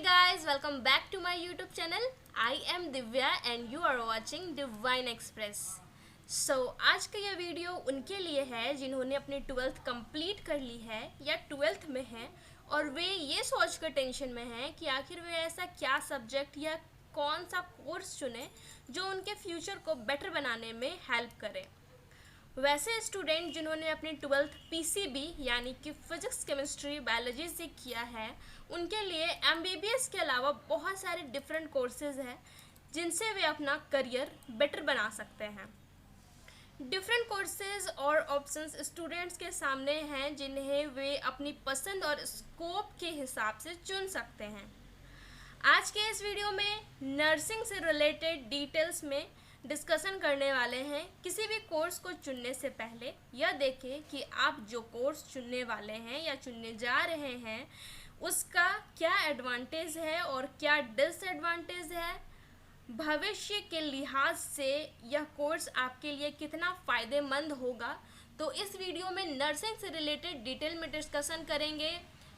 guys, welcome back to my YouTube channel. I am Divya and you are watching Divine Express. आज का यह video उनके लिए है जिन्होंने अपनी 12th कंप्लीट कर ली है या 12th में है और वे ये सोच कर टेंशन में हैं कि आखिर वे ऐसा क्या सब्जेक्ट या कौन सा कोर्स चुने जो उनके फ्यूचर को बेटर बनाने में हेल्प करे। वैसे स्टूडेंट जिन्होंने अपनी 12th पीसीबी यानी कि फिजिक्स केमिस्ट्री बायोलॉजी से किया है उनके लिए एमबीबीएस के अलावा बहुत सारे डिफरेंट कोर्सेज हैं जिनसे वे अपना करियर बेटर बना सकते हैं। डिफरेंट कोर्सेज और ऑप्शंस स्टूडेंट्स के सामने हैं जिन्हें वे अपनी पसंद और स्कोप के हिसाब से चुन सकते हैं। आज के इस वीडियो में नर्सिंग से रिलेटेड डिटेल्स में डिस्कशन करने वाले हैं। किसी भी कोर्स को चुनने से पहले यह देखें कि आप जो कोर्स चुनने वाले हैं या चुनने जा रहे हैं उसका क्या एडवांटेज है और क्या डिसएडवांटेज है। भविष्य के लिहाज से यह कोर्स आपके लिए कितना फ़ायदेमंद होगा, तो इस वीडियो में नर्सिंग से रिलेटेड डिटेल में डिस्कशन करेंगे।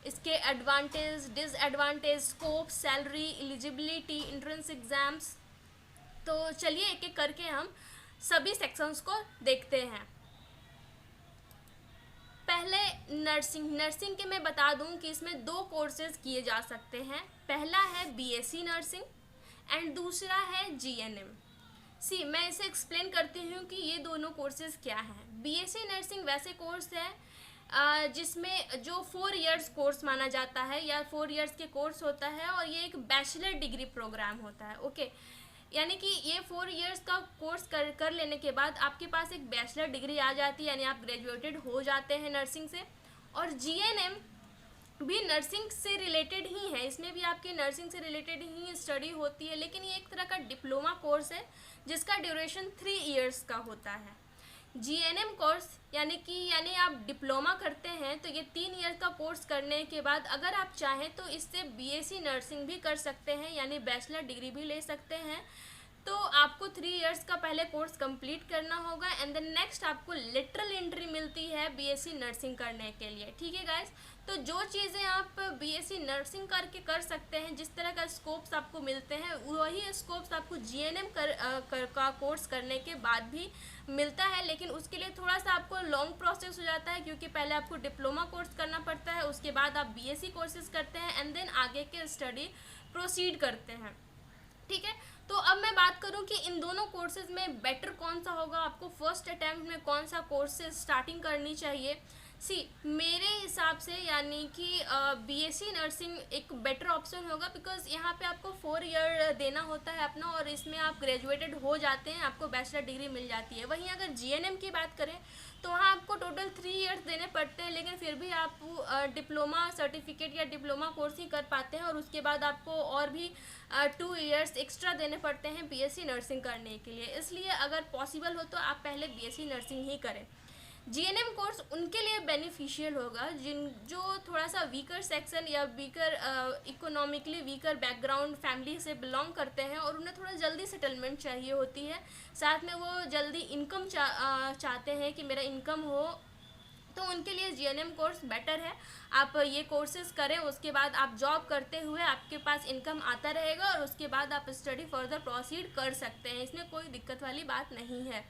इसके advantage, disadvantage, scope, salary, eligibility, entrance exams. तो चलिए एक एक करके हम सभी सेक्शंस को देखते हैं। पहले नर्सिंग के मैं बता दूं कि इसमें दो कोर्सेज किए जा सकते हैं। पहला है बीएससी नर्सिंग एंड दूसरा है जीएनएम। मैं इसे एक्सप्लेन करती हूँ कि ये दोनों कोर्सेज क्या हैं। बीएससी नर्सिंग वैसे कोर्स है जिसमें जो 4 इयर्स कोर्स माना जाता है या 4 इयर्स के कोर्स होता है और ये एक बैचलर डिग्री प्रोग्राम होता है। ओके, यानी कि ये 4 इयर्स का कोर्स कर लेने के बाद आपके पास एक बैचलर डिग्री आ जाती है, यानी आप ग्रेजुएटेड हो जाते हैं नर्सिंग से। और जीएनएम भी नर्सिंग से रिलेटेड ही है, इसमें भी आपके नर्सिंग से रिलेटेड ही स्टडी होती है, लेकिन ये एक तरह का डिप्लोमा कोर्स है जिसका ड्यूरेशन 3 इयर्स का होता है। जीएनएम कोर्स यानी आप डिप्लोमा करते हैं तो ये 3 ईयर का कोर्स करने के बाद अगर आप चाहें तो इससे बीएससी नर्सिंग भी कर सकते हैं, यानी बैचलर डिग्री भी ले सकते हैं। तो आपको 3 इयर्स का पहले कोर्स कंप्लीट करना होगा एंड देन नेक्स्ट आपको लिटरल एंट्री मिलती है बीएससी नर्सिंग करने के लिए। ठीक है गाइस, तो जो चीज़ें आप बीएससी नर्सिंग करके कर सकते हैं, जिस तरह का स्कोप्स आपको मिलते हैं वही स्कोप्स आपको जीएनएम का कोर्स करने के बाद भी मिलता है, लेकिन उसके लिए थोड़ा सा आपको लॉन्ग प्रोसेस हो जाता है क्योंकि पहले आपको डिप्लोमा कोर्स करना पड़ता है, उसके बाद आप बीएससी कोर्सेज करते हैं एंड देन आगे के स्टडी प्रोसीड करते हैं। ठीक है, तो अब मैं बात करूं कि इन दोनों कोर्सेज में बेटर कौन सा होगा, आपको फर्स्ट अटैम्प्ट में कौन सा कोर्स से स्टार्टिंग करनी चाहिए। मेरे हिसाब से यानी कि बीएससी नर्सिंग एक बेटर ऑप्शन होगा, बिकॉज यहाँ पे आपको 4 ईयर देना होता है अपना और इसमें आप ग्रेजुएटेड हो जाते हैं, आपको बैचलर डिग्री मिल जाती है। वहीं अगर जीएनएम की बात करें तो वहाँ आपको टोटल 3 ईयर्स देने पड़ते हैं, लेकिन फिर भी आप डिप्लोमा सर्टिफिकेट या डिप्लोमा कोर्स ही कर पाते हैं और उसके बाद आपको और भी 2 ईयर्स एक्स्ट्रा देने पड़ते हैं बीएससी नर्सिंग करने के लिए। इसलिए अगर पॉसिबल हो तो आप पहले बीएससी नर्सिंग ही करें। जीएनएम कोर्स उनके लिए बेनिफिशियल होगा जो थोड़ा सा वीकर सेक्शन या weaker economically weaker background family से बिलोंग करते हैं और उन्हें थोड़ा जल्दी सेटलमेंट चाहिए होती है, साथ में वो जल्दी इनकम चाहते हैं कि मेरा इनकम हो, तो उनके लिए जीएनएम कोर्स बेटर है। आप ये कोर्सेज करें, उसके बाद आप जॉब करते हुए आपके पास इनकम आता रहेगा और उसके बाद आप स्टडी फर्दर प्रोसीड कर सकते हैं, इसमें कोई दिक्कत वाली बात नहीं है।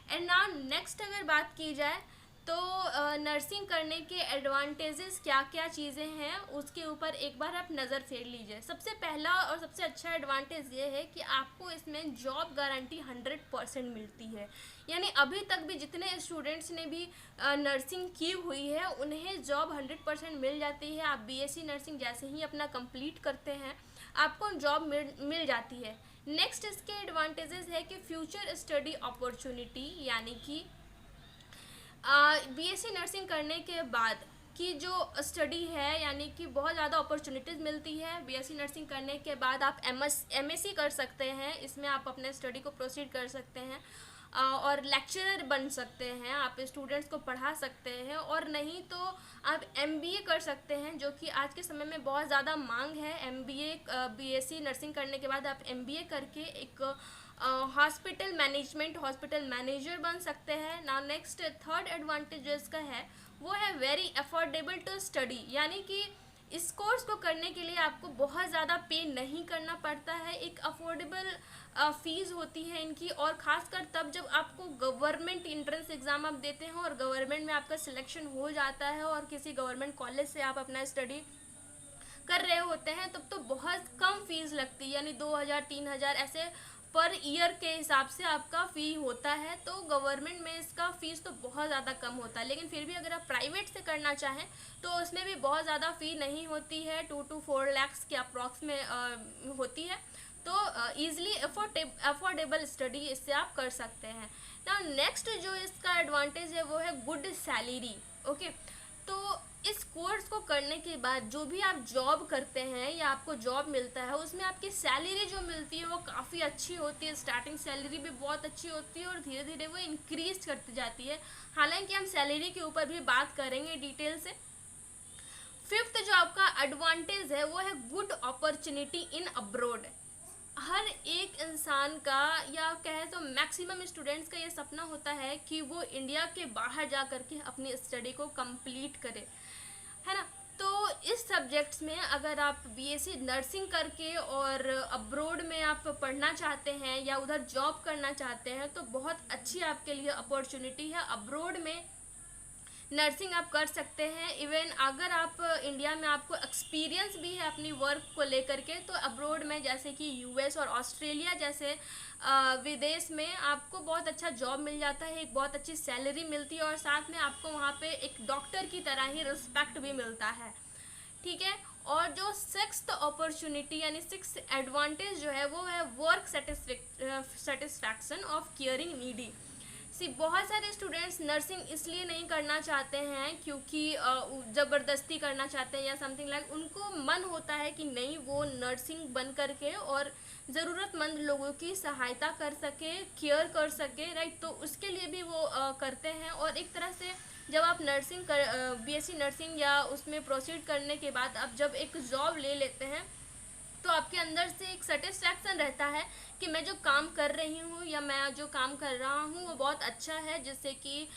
एंड नाउ नेक्स्ट अगर बात की जाए तो नर्सिंग करने के एडवांटेजेस क्या क्या चीज़ें हैं उसके ऊपर एक बार आप नज़र फेर लीजिए। सबसे पहला और सबसे अच्छा एडवांटेज ये है कि आपको इसमें जॉब गारंटी 100% मिलती है, यानी अभी तक भी जितने स्टूडेंट्स ने भी नर्सिंग की हुई है उन्हें जॉब 100% मिल जाती है। आप बीएससी नर्सिंग जैसे ही अपना कंप्लीट करते हैं आपको जॉब मिल जाती है। नेक्स्ट इसके एडवांटेजेस है कि फ्यूचर स्टडी अपॉर्चुनिटी, यानी कि बीएससी नर्सिंग करने के बाद की जो स्टडी है यानी कि बहुत ज़्यादा अपॉर्चुनिटीज़ मिलती है। बीएससी नर्सिंग करने के बाद आप एमएससी कर सकते हैं, इसमें आप अपने स्टडी को प्रोसीड कर सकते हैं और लेक्चरर बन सकते हैं, आप स्टूडेंट्स को पढ़ा सकते हैं, और नहीं तो आप एमबीए कर सकते हैं जो कि आज के समय में बहुत ज़्यादा मांग है। एमबीए बीएससी नर्सिंग करने के बाद आप एमबीए करके एक हॉस्पिटल मैनेजर बन सकते हैं। नाउ नेक्स्ट थर्ड एडवांटेज जो इसका है वो है वेरी अफोर्डेबल टू स्टडी, यानी कि इस कोर्स को करने के लिए आपको बहुत ज़्यादा पे नहीं करना पड़ता है, एक अफोर्डेबल फ़ीस होती है इनकी, और ख़ासकर तब जब आपको गवर्नमेंट एंट्रेंस एग्ज़ाम आप देते हैं और गवर्नमेंट में आपका सिलेक्शन हो जाता है और किसी गवर्नमेंट कॉलेज से आप अपना स्टडी कर रहे होते हैं, तब तो बहुत कम फीस लगती है, यानी 2000-3000 ऐसे पर ईयर के हिसाब से आपका फ़ी होता है। तो गवर्नमेंट में इसका फ़ीस तो बहुत ज़्यादा कम होता है, लेकिन फिर भी अगर आप प्राइवेट से करना चाहें तो उसमें भी बहुत ज़्यादा फ़ी नहीं होती है, 2 to 4 lakhs के अप्रॉक्स में होती है। तो ईज़िली अफोर्डेबल स्टडी इससे आप कर सकते हैं। ना नेक्स्ट जो इसका एडवांटेज है वो है गुड सैलरी। ओके, तो इस कोर्स को करने के बाद जो भी आप जॉब करते हैं या आपको जॉब मिलता है उसमें आपकी सैलरी जो मिलती है वो काफ़ी अच्छी होती है, स्टार्टिंग सैलरी भी बहुत अच्छी होती है और धीरे धीरे वो इंक्रीज करती जाती है। हालांकि हम सैलरी के ऊपर भी बात करेंगे डिटेल से। फिफ्थ जो आपका एडवांटेज है वो है गुड अपॉर्चुनिटी इन अब्रॉड। हर एक इंसान का या कहे तो मैक्सिमम स्टूडेंट्स का ये सपना होता है कि वो इंडिया के बाहर जा कर के अपनी स्टडी को कंप्लीट करे, है ना। तो इस सब्जेक्ट्स में अगर आप बीएससी नर्सिंग करके और अब्रॉड में आप पढ़ना चाहते हैं या उधर जॉब करना चाहते हैं तो बहुत अच्छी आपके लिए अपॉर्चुनिटी है। अब्रॉड में नर्सिंग आप कर सकते हैं। इवन अगर आप इंडिया में आपको एक्सपीरियंस भी है अपनी वर्क को लेकर के, तो अब्रॉड में जैसे कि यूएस और ऑस्ट्रेलिया जैसे विदेश में आपको बहुत अच्छा जॉब मिल जाता है, एक बहुत अच्छी सैलरी मिलती है और साथ में आपको वहाँ पे एक डॉक्टर की तरह ही रिस्पेक्ट भी मिलता है, ठीक है। और जो सिक्स्थ अपॉर्चुनिटी यानी सिक्स्थ एडवांटेज जो है वो है work satisfaction of caring needy. बहुत सारे स्टूडेंट्स नर्सिंग इसलिए नहीं करना चाहते हैं क्योंकि ज़बरदस्ती करना चाहते हैं या समथिंग लाइक, उनको मन होता है कि नहीं वो नर्सिंग बन करके और ज़रूरतमंद लोगों की सहायता कर सके, केयर कर सके, राइट। तो उसके लिए भी वो करते हैं। और एक तरह से जब आप नर्सिंग बीएससी नर्सिंग या उसमें प्रोसीड करने के बाद आप जब एक जॉब ले लेते हैं तो आपके अंदर से एक सेटिस्फैक्शन रहता है कि मैं जो काम कर रही हूँ या मैं जो काम कर रहा हूँ वो बहुत अच्छा है, जिससे कि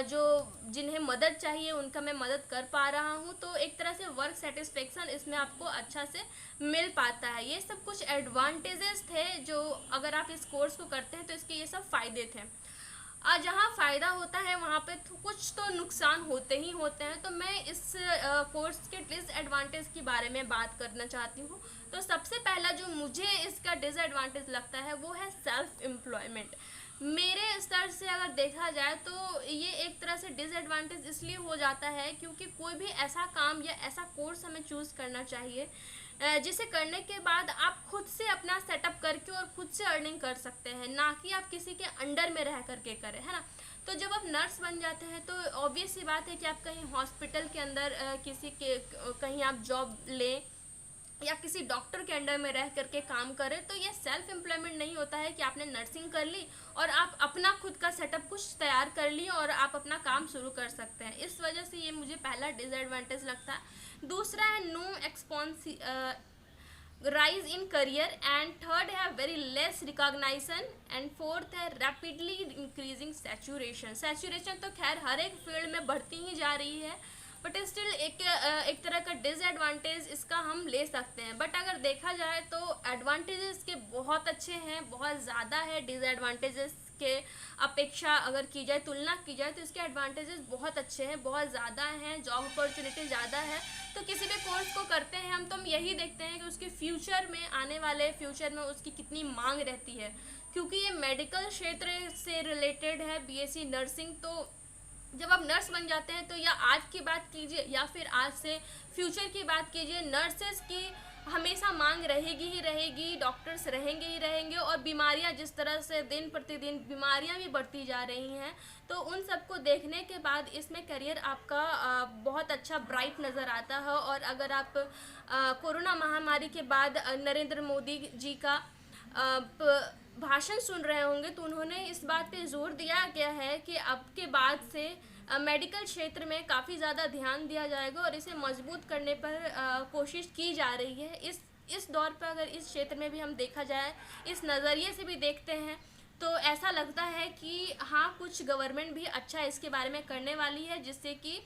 जो जिन्हें मदद चाहिए उनका मैं मदद कर पा रहा हूँ। तो एक तरह से वर्क सेटिस्फैक्शन इसमें आपको अच्छा से मिल पाता है। ये सब कुछ एडवांटेजेस थे जो अगर आप इस कोर्स को करते हैं तो इसके ये सब फ़ायदे थे। जहाँ फ़ायदा होता है वहाँ पे कुछ तो नुकसान होते ही होते हैं। तो मैं इस कोर्स के डिसएडवांटेज के बारे में बात करना चाहती हूँ। तो सबसे पहला जो मुझे इसका डिसएडवांटेज लगता है वो है सेल्फ एम्प्लॉयमेंट। मेरे स्तर से अगर देखा जाए तो ये एक तरह से डिसएडवांटेज इसलिए हो जाता है क्योंकि कोई भी ऐसा काम या ऐसा कोर्स हमें चूज़ करना चाहिए जिसे करने के बाद आप खुद से अपना सेटअप करके और खुद से अर्निंग कर सकते हैं, ना कि आप किसी के अंडर में रह करके करें, है ना। तो जब आप नर्स बन जाते हैं तो ऑब्वियस सी बात है कि आप कहीं हॉस्पिटल के अंदर किसी के कहीं आप जॉब लें या किसी डॉक्टर के अंडर में रह करके काम करें, तो ये सेल्फ एम्प्लॉयमेंट नहीं होता है कि आपने नर्सिंग कर ली और आप अपना खुद का सेटअप कुछ तैयार कर ली और आप अपना काम शुरू कर सकते हैं। इस वजह से ये मुझे पहला डिसएडवांटेज लगता है। दूसरा है no एक्सपॉन्सी rise in career, and third है very less recognition, and fourth है rapidly increasing saturation तो खैर हर एक फील्ड में बढ़ती ही जा रही है, बट स्टिल एक तरह का डिसएडवांटेज इसका हम ले सकते हैं। बट अगर देखा जाए तो एडवांटेजेस के बहुत अच्छे हैं, बहुत ज़्यादा है। डिसएडवांटेजेस के अपेक्षा अगर की जाए, तुलना की जाए, तो इसके एडवांटेजेस बहुत अच्छे हैं, बहुत ज़्यादा हैं, जॉब अपॉर्चुनिटी ज़्यादा है। तो किसी भी कोर्स को करते हैं हम तो हम यही देखते हैं कि उसके फ्यूचर में, आने वाले फ्यूचर में उसकी कितनी मांग रहती है, क्योंकि ये मेडिकल क्षेत्र से रिलेटेड है बीएससी नर्सिंग। तो जब आप नर्स बन जाते हैं तो या आज की बात कीजिए या फिर आज से फ्यूचर की बात कीजिए, नर्सेस की हमेशा मांग रहेगी ही रहेगी, डॉक्टर्स रहेंगे ही रहेंगे। और बीमारियां जिस तरह से दिन प्रतिदिन बीमारियां भी बढ़ती जा रही हैं, तो उन सबको देखने के बाद इसमें करियर आपका बहुत अच्छा ब्राइट नज़र आता है। और अगर आप कोरोना महामारी के बाद नरेंद्र मोदी जी का भाषण सुन रहे होंगे तो उन्होंने इस बात पे जोर दिया गया है कि अब के बाद से मेडिकल क्षेत्र में काफ़ी ज़्यादा ध्यान दिया जाएगा और इसे मजबूत करने पर कोशिश की जा रही है। इस दौर पर अगर इस क्षेत्र में भी हम देखा जाए, इस नज़रिए से भी देखते हैं, तो ऐसा लगता है कि हाँ, कुछ गवर्नमेंट भी अच्छा इसके बारे में करने वाली है, जिससे कि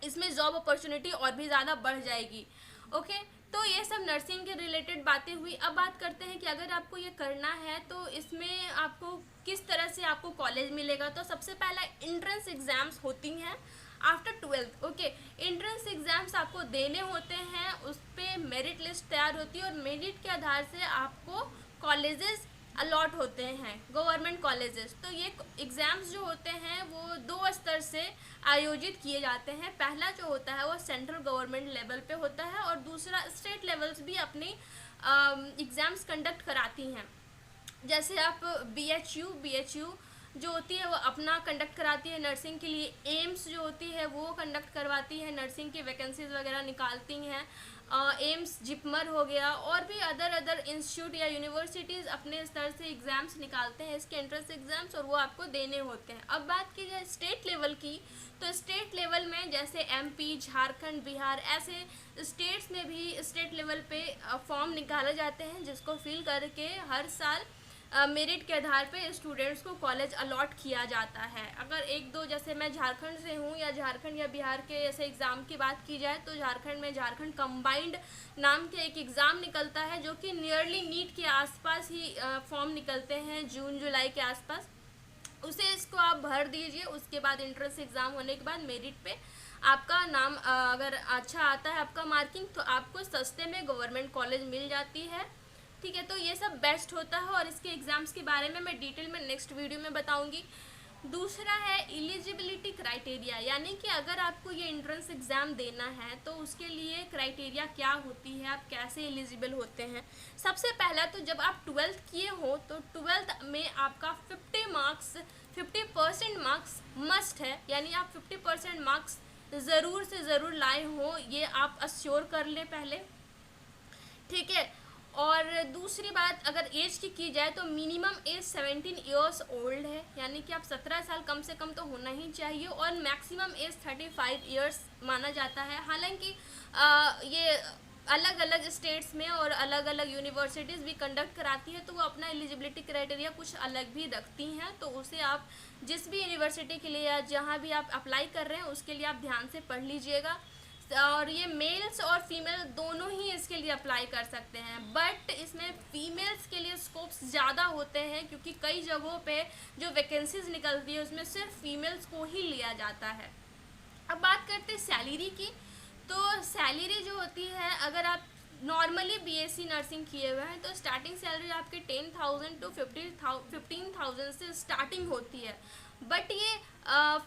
इसमें जॉब अपॉर्चुनिटी और भी ज़्यादा बढ़ जाएगी। ओके, तो ये सब नर्सिंग के रिलेटेड बातें हुई। अब बात करते हैं कि अगर आपको ये करना है तो इसमें आपको किस तरह से आपको कॉलेज मिलेगा। तो सबसे पहला एंट्रेंस एग्ज़ाम्स होती हैं after 12th। Okay, entrance exams आपको देने होते हैं, उस पर मेरिट लिस्ट तैयार होती है और मेरिट के आधार से आपको कॉलेजेस अलॉट होते हैं, गवर्नमेंट कॉलेजेस। तो ये एग्ज़ाम्स जो होते हैं वो 2 स्तर से आयोजित किए जाते हैं। पहला जो होता है वो सेंट्रल गवर्नमेंट लेवल पे होता है और दूसरा स्टेट लेवल्स भी अपनी एग्ज़ाम्स कंडक्ट कराती हैं। जैसे आप BHU जो होती है वो अपना कंडक्ट कराती है नर्सिंग के लिए, एम्स जो होती है वो कंडक्ट करवाती है, नर्सिंग की वैकेंसीज वगैरह निकालती हैं। एम्स, जिपमर हो गया, और भी अदर इंस्टीट्यूट या यूनिवर्सिटीज़ अपने स्तर से एग्ज़ाम्स निकालते हैं, इसके एंट्रेंस एग्ज़ाम्स, और वो आपको देने होते हैं। अब बात की जाए स्टेट लेवल की, तो स्टेट लेवल में जैसे MP, झारखंड, बिहार, ऐसे स्टेट्स में भी स्टेट लेवल पे फॉर्म निकाले जाते हैं जिसको फिल करके हर साल मेरिट के आधार पे स्टूडेंट्स को कॉलेज अलॉट किया जाता है। अगर 1-2, जैसे मैं झारखंड से हूँ, या झारखंड या बिहार के ऐसे एग्ज़ाम की बात की जाए तो झारखंड में झारखंड कंबाइंड नाम के एक एग्ज़ाम निकलता है जो कि नियरली नीट के आसपास ही फॉर्म निकलते हैं, जून-जुलाई के आसपास। इसको आप भर दीजिए, उसके बाद एंट्रेंस एग्ज़ाम होने के बाद मेरिट पे आपका नाम अगर अच्छा आता है, आपका मार्किंग, तो आपको सस्ते में गवर्नमेंट कॉलेज मिल जाती है। ठीक है, तो ये सब बेस्ट होता है और इसके एग्ज़ाम्स के बारे में मैं डिटेल में नेक्स्ट वीडियो में बताऊंगी। दूसरा है एलिजिबिलिटी क्राइटेरिया, यानी कि अगर आपको ये एंट्रेंस एग्ज़ाम देना है तो उसके लिए क्राइटेरिया क्या होती है, आप कैसे एलिजिबल होते हैं। सबसे पहला तो जब आप 12th किए हो तो 12th में आपका 50% मार्क्स मस्ट है, यानी आप 50% मार्क्स ज़रूर से ज़रूर लाए हो, ये आप अश्योर कर लें पहले। ठीक है, और दूसरी बात अगर एज की जाए तो मिनिमम एज 17 ईयर्स ओल्ड है, यानी कि आप 17 साल कम से कम तो होना ही चाहिए, और मैक्सिमम एज 35 ईयर्स माना जाता है। हालांकि ये अलग अलग स्टेट्स में और अलग अलग यूनिवर्सिटीज़ भी कंडक्ट कराती है, तो वो अपना एलिजिबिलिटी क्राइटेरिया कुछ अलग भी रखती हैं, तो उसे आप जिस भी यूनिवर्सिटी के लिए या जहाँ भी आप अप्लाई कर रहे हैं उसके लिए आप ध्यान से पढ़ लीजिएगा। और ये मेल्स और फीमेल दोनों ही इसके लिए अप्लाई कर सकते हैं, बट इसमें फीमेल्स के लिए स्कोप्स ज़्यादा होते हैं क्योंकि कई जगहों पे जो वैकेंसीज निकलती है उसमें सिर्फ फीमेल्स को ही लिया जाता है। अब बात करते हैं सैलरी की, तो सैलरी जो होती है, अगर आप नॉर्मली BSc नर्सिंग किए हुए हैं तो स्टार्टिंग सैलरी आपके 10,000 to 15,000 से स्टार्टिंग होती है, बट ये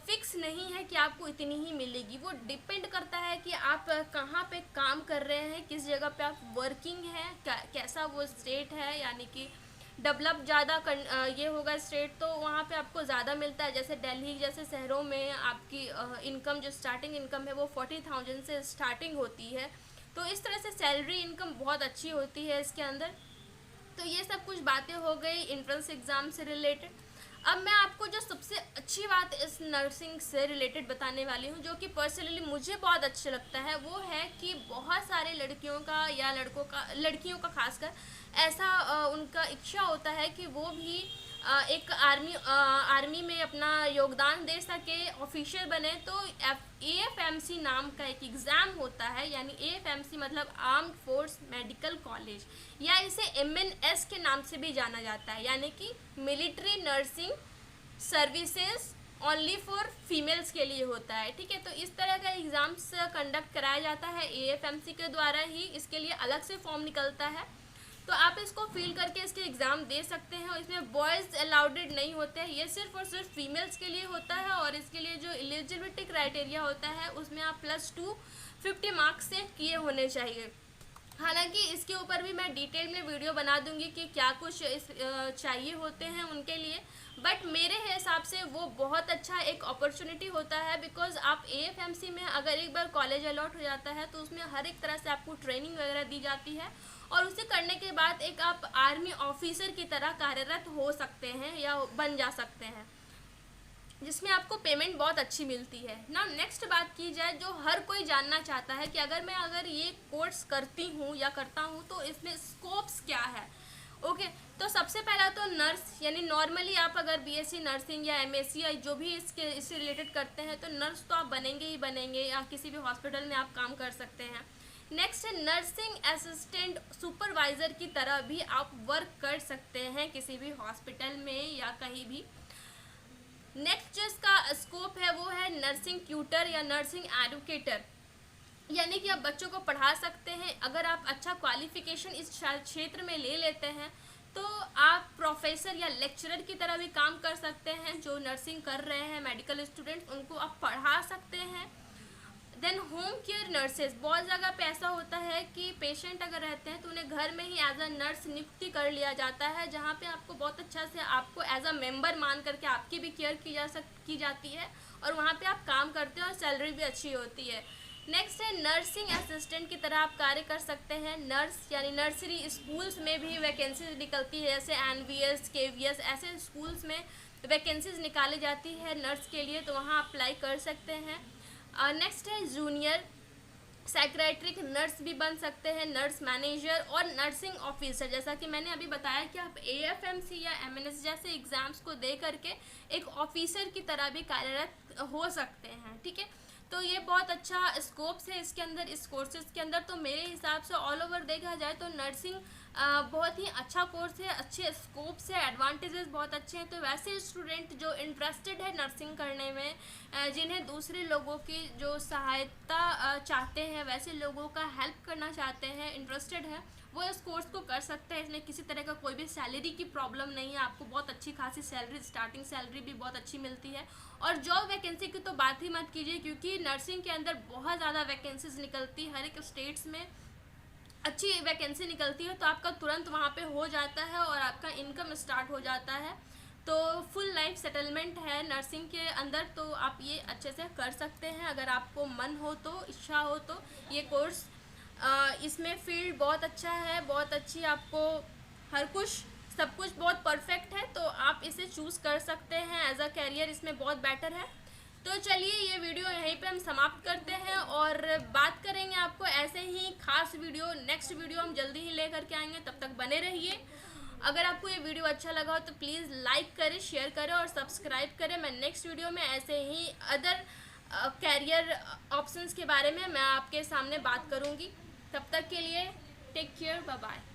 फिक्स नहीं है कि आपको इतनी ही मिलेगी। वो डिपेंड करता है कि आप कहाँ पे काम कर रहे हैं, किस जगह पे आप वर्किंग हैं, कैसा वो स्टेट है, यानी कि डेवलप ज़्यादा ये होगा स्टेट तो वहाँ पे आपको ज़्यादा मिलता है। जैसे दिल्ली जैसे शहरों में आपकी इनकम जो स्टार्टिंग इनकम है वो 40,000 से स्टार्टिंग होती है, तो इस तरह से सैलरी इनकम बहुत अच्छी होती है इसके अंदर। तो ये सब कुछ बातें हो गई एंट्रेंस एग्ज़ाम से रिलेटेड। अब मैं आपको जो सबसे अच्छी बात इस नर्सिंग से रिलेटेड बताने वाली हूँ, जो कि पर्सनली मुझे बहुत अच्छा लगता है, वो है कि बहुत सारे लड़कियों का या लड़कियों का खासकर ऐसा उनका इच्छा होता है कि वो भी एक आर्मी में अपना योगदान दे सके, ऑफिशियल बने। तो AFMC नाम का एक एग्ज़ाम होता है, यानी AFMC मतलब आर्म्ड फोर्स मेडिकल कॉलेज, या इसे MNS के नाम से भी जाना जाता है, यानी कि military nursing services only for females के लिए होता है। ठीक है, तो इस तरह का एग्ज़ाम्स कंडक्ट कराया जाता है AFMC के द्वारा ही, इसके लिए अलग से फॉर्म निकलता है, तो आप इसको फिल करके इसके एग्ज़ाम दे सकते हैं। और इसमें बॉयज़ अलाउडेड नहीं होते हैं, ये सिर्फ और सिर्फ फीमेल्स के लिए होता है। और इसके लिए जो एलिजिबिलिटी क्राइटेरिया होता है उसमें आप +2 50 मार्क्स से किए होने चाहिए। हालांकि इसके ऊपर भी मैं डिटेल में वीडियो बना दूंगी कि क्या कुछ चाहिए होते हैं उनके लिए, बट मेरे हिसाब से वो बहुत अच्छा एक अपॉर्चुनिटी होता है, बिकॉज आप AFMC में अगर एक बार कॉलेज अलॉट हो जाता है तो उसमें हर एक तरह से आपको ट्रेनिंग वगैरह दी जाती है, और उसे करने के बाद एक आप आर्मी ऑफिसर की तरह कार्यरत हो सकते हैं या बन जा सकते हैं, जिसमें आपको पेमेंट बहुत अच्छी मिलती है ना। नेक्स्ट बात की जाए, जो हर कोई जानना चाहता है कि अगर ये कोर्स करती हूँ या करता हूँ तो इसमें स्कोप्स क्या है। ओके तो सबसे पहला तो नर्स, यानी नॉर्मली आप अगर बीएससी नर्सिंग या एमएससी या जो भी इससे रिलेटेड करते हैं तो नर्स तो आप बनेंगे ही बनेंगे, या किसी भी हॉस्पिटल में आप काम कर सकते हैं। नेक्स्ट है नर्सिंग असिस्टेंट सुपरवाइज़र की तरह भी आप वर्क कर सकते हैं किसी भी हॉस्पिटल में या कहीं भी। नेक्स्ट जो इसका स्कोप है वो है नर्सिंग ट्यूटर या नर्सिंग एडुकेटर, यानी कि आप बच्चों को पढ़ा सकते हैं। अगर आप अच्छा क्वालिफिकेशन इस क्षेत्र में ले लेते हैं तो आप प्रोफेसर या लेक्चरर की तरह भी काम कर सकते हैं। जो नर्सिंग कर रहे हैं मेडिकल स्टूडेंट्स, उनको आप पढ़ा सकते हैं। देन होम केयर नर्सेज, बहुत जगह पे ऐसा होता है कि पेशेंट अगर रहते हैं तो उन्हें घर में ही एज अ नर्स नियुक्ति कर लिया जाता है, जहाँ पे आपको बहुत अच्छा से आपको एज अ मेंबर मान करके आपकी भी केयर की जाती है और वहाँ पे आप काम करते हैं और सैलरी भी अच्छी होती है। नेक्स्ट है नर्सिंग असिस्टेंट की तरह आप कार्य कर सकते हैं। नर्स यानी नर्सरी स्कूल्स में भी वैकेंसीज निकलती है, जैसे एनवीएस केवीएस ऐसे स्कूल्स में वैकेंसीज निकाली जाती है नर्स के लिए, तो वहाँ अप्लाई कर सकते हैं। नेक्स्ट है जूनियर साइकेट्रिक नर्स भी बन सकते हैं, नर्स मैनेजर और नर्सिंग ऑफिसर। जैसा कि मैंने अभी बताया कि आप एएफएमसी या एमएनएस जैसे एग्ज़ाम्स को दे करके एक ऑफिसर की तरह भी कार्यरत हो सकते हैं, ठीक है। तो ये बहुत अच्छा स्कोप्स है इसके अंदर, इस कोर्सेज़ के अंदर। तो मेरे हिसाब से ऑल ओवर देखा जाए तो नर्सिंग बहुत ही अच्छा कोर्स है, अच्छे स्कोप्स है, एडवांटेजेस बहुत अच्छे हैं। तो वैसे स्टूडेंट जो इंटरेस्टेड है नर्सिंग करने में, जिन्हें दूसरे लोगों की जो सहायता चाहते हैं, वैसे लोगों का हेल्प करना चाहते हैं, इंटरेस्टेड है, वो इस कोर्स को कर सकते हैं। इसमें किसी तरह का कोई भी सैलरी की प्रॉब्लम नहीं है, आपको बहुत अच्छी खासी सैलरी, स्टार्टिंग सैलरी भी बहुत अच्छी मिलती है। और जॉब वैकेंसी की तो बात ही मत कीजिए, क्योंकि नर्सिंग के अंदर बहुत ज़्यादा वैकेंसीज निकलती है, हर एक स्टेट्स में अच्छी वैकेंसी निकलती है, तो आपका तुरंत वहाँ पे हो जाता है और आपका इनकम स्टार्ट हो जाता है। तो फुल लाइफ सेटलमेंट है नर्सिंग के अंदर, तो आप ये अच्छे से कर सकते हैं अगर आपको मन हो तो, इच्छा हो तो। ये कोर्स इसमें फील्ड बहुत अच्छा है, बहुत अच्छी, आपको हर कुछ सब कुछ बहुत परफेक्ट है, तो आप इसे चूज़ कर सकते हैं एज अ कैरियर, इसमें बहुत बेटर है। तो चलिए ये वीडियो यहीं पे हम समाप्त करते हैं और बात करेंगे आपको ऐसे ही खास वीडियो, नेक्स्ट वीडियो हम जल्दी ही लेकर के आएंगे, तब तक बने रहिए। अगर आपको ये वीडियो अच्छा लगा हो तो प्लीज़ लाइक करें, शेयर करें और सब्सक्राइब करें। मैं नेक्स्ट वीडियो में ऐसे ही अदर कैरियर ऑप्शंस के बारे में मैं आपके सामने बात करूँगी। तब तक के लिए टेक केयर, बाय बाय।